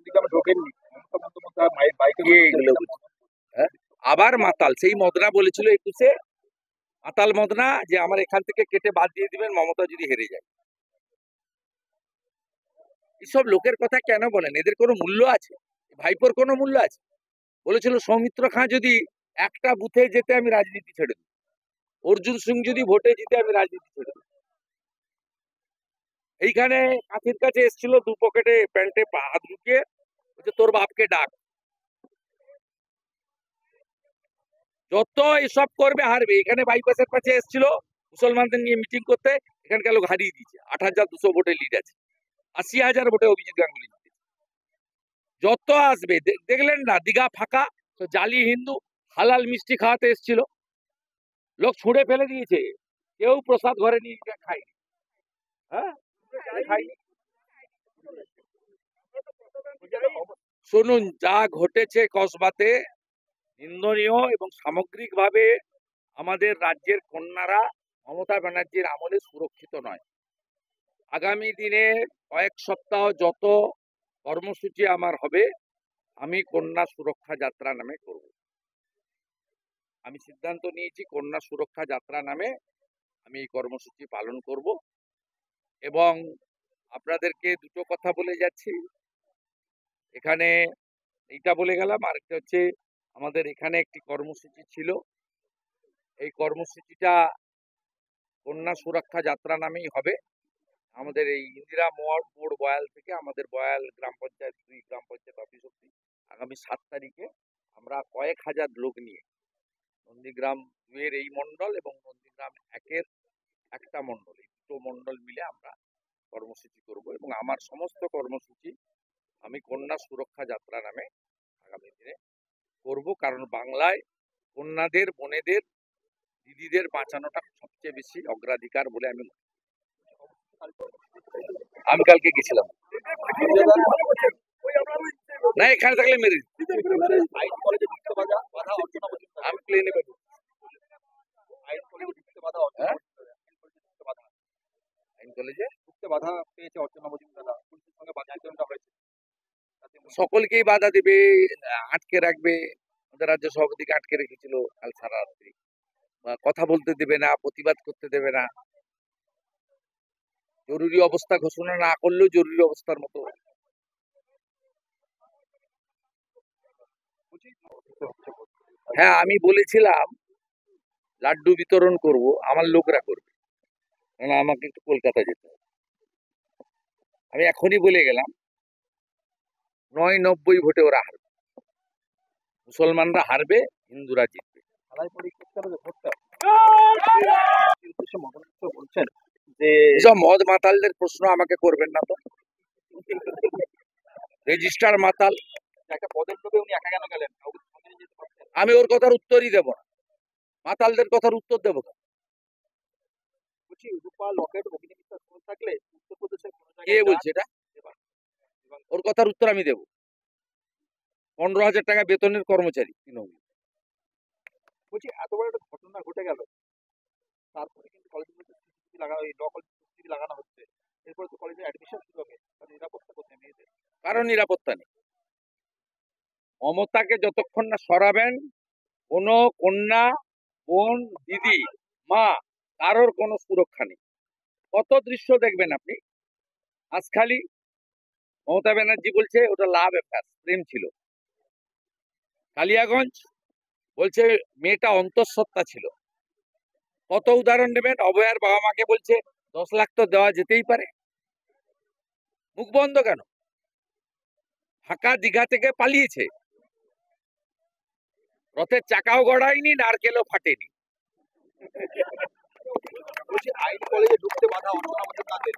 নন্দীগ্রামে ঢোকেননি, মমতা বন্দ্যোপাধ্যায় বাইকে কে এগুলো বলছে? হ্যাঁ? আবার মাতাল, সেই মদনা বলেছিল 21-এ, মাতাল মদনা, যে আমার এখান থেকে কেটে বাদ দিয়ে দিবেন মমতা যদি হেরে যায়। এসব লোকের কথা কেন বলেন? এদের কোনো মূল্য আছে? ভাইপোর কোনো মূল্য আছে? বলেছিল সৌমিত্র খাঁ যদি একটা বুথে যেতে আমি রাজনীতি ছেড়ে দেব, অর্জুন সিং যদি ভোটে জিতে আমি রাজনীতি ছেড়ে দেব। এইখানে কাঁথির কাছে এসেছিল, দু পকেটে প্যান্টে হাত ঢুকিয়ে বলছে তোর বাপকে ডাক। যত এসব করবে হারবে। এখানে বাইপাসের কাছে এসেছিল মুসলমানদের নিয়ে মিটিং করতে, এখানকার লোক হারিয়ে দিয়েছে। 8,200 ভোটে লিড আছে, 80,000 ভোটে অভিজিৎ গাঙ্গুলি জিতেছে। যত আসবে দেখলেন না, দীঘা ফাঁকা, তো জালি হিন্দু হালাল মিষ্টি খাওয়াতে এসেছিল, লোক ছুঁড়ে ফেলে দিয়েছে, কেউ প্রসাদ ঘরে নিয়ে খায়নি। হ্যাঁ, খায়নি। শুনুন, যা ঘটেছে কসবাতে নিন্দনীয়, এবং সামগ্রিকভাবে আমাদের রাজ্যের কন্যারা মমতা ব্যানার্জির আমলে সুরক্ষিত নয়। আগামী দিনে কয়েক সপ্তাহ যত কর্মসূচি আমার হবে, আমি কন্যা সুরক্ষা যাত্রা নামে করব। আমি সিদ্ধান্ত নিয়েছি কন্যা সুরক্ষা যাত্রা নামে আমি এই কর্মসূচি পালন করব। এবং আপনাদেরকে দুটো কথা বলে যাচ্ছি এখানে, এইটা বলে গেলাম। আরেকটা হচ্ছে, আমাদের এখানে একটি কর্মসূচি ছিল, এই কর্মসূচিটা কন্যা সুরক্ষা যাত্রা নামেই হবে। আমাদের এই ইন্দিরা মোড় বয়াল থেকে আমাদের বয়াল গ্রাম পঞ্চায়েত 2 গ্রাম পঞ্চায়েত অফিস অব্দি আগামী 7 তারিখে আমরা কয়েক হাজার লোক নিয়ে নন্দীগ্রাম 2-এর এই মন্ডল এবং নন্দীগ্রাম 1-এর একটা মন্ডল, এই দুটো মন্ডল মিলে আমরা কর্মসূচি করব। এবং আমার সমস্ত কর্মসূচি আমি কন্যা সুরক্ষা যাত্রা নামে আগামী দিনে করব, কারণ বাংলায় কন্যাদের, বোনেদের, দিদিদের বাঁচানোটা সবচেয়ে বেশি অগ্রাধিকার বলে আমি কালকে গেছিলাম। না, এখানে থাকলে মেরে আমি প্লেনে বেরো। আইন কলেজে বাধা পেয়েছে অর্চনা মজুমদার, পুলিশের সঙ্গে বাধা হয়েছে। সকলকেই বাধা দেবে, আটকে রাখবে। আমাদের রাজ্য সভাপতিকে আটকে রেখেছিল কাল সারা রাত্রি, কথা বলতে দেবে না, প্রতিবাদ করতে দেবে না। জরুরি অবস্থা ঘোষণা না করলেও জরুরি অবস্থার মতো হ্যাঁ, আমি বলেছিলাম লাড্ডু বিতরণ করব, আমার লোকরা করবে, কারণ আমাকে একটু কলকাতা যেতে হবে। আমি এখনই বলে গেলাম ৯-৯০ ভোটে ওরা হারবে, মুসলমানরা হারবে, হিন্দুরা জিতবে। বলছেন যে এসব মদ মাতালদের প্রশ্ন আমাকে করবেন না তো। রেজিস্টার মাতাল, একটা পদের লোভে উনি একা কেন গেলেন? আমি ওর কথার উত্তরই দেব না, মাতালদের কথার উত্তর দেবো কেন? বলছি, রূপা লকেট অগ্নি বিশ্বাস করে থাকলে উত্তরপ্রদেশের কোনো কে বলছে এটা? ওর কথার উত্তর আমি দেব। 15,000 টাকা বেতনের কর্মচারী তৃণমূল। বলছি, এত বড় একটা ঘটনা ঘটে গেল, তারপরে কিন্তু কলেজের মধ্যে সিসিটিভি লাগানো, এই ল কলেজে সিসিটিভি লাগানো হচ্ছে, এরপরে তো কলেজে অ্যাডমিশন শুরু হবে, নিরাপত্তা কোথায় মেয়েদের? কারণ নিরাপত্তা নেই। মমতাকে যতক্ষণ না সরাবেন, কোনো কন্যা, বোন, দিদি, মা, কারোর কোনো সুরক্ষা নেই। কত দৃশ্য দেখবেন আপনি। হাঁসখালি, মমতা ব্যানার্জি বলছে ওটা লাভ অ্যাফেয়ার, প্রেম ছিল। কালিয়াগঞ্জ বলছে মেয়েটা অন্তঃসত্ত্বা ছিল। কত উদাহরণ নেবেন। অভয়ার বাবা মাকে বলছে 10 লাখ তো দেওয়া যেতেই পারে। মুখ বন্ধ কেন? ফাঁকা দীঘা থেকে পালিয়েছে, রথের চাকাও গড়ায়নি, নারকেলও ফাটেনি। বলছি, আইন কলেজে ঢুকতে বাধা অর্চনা মজুমদারদের।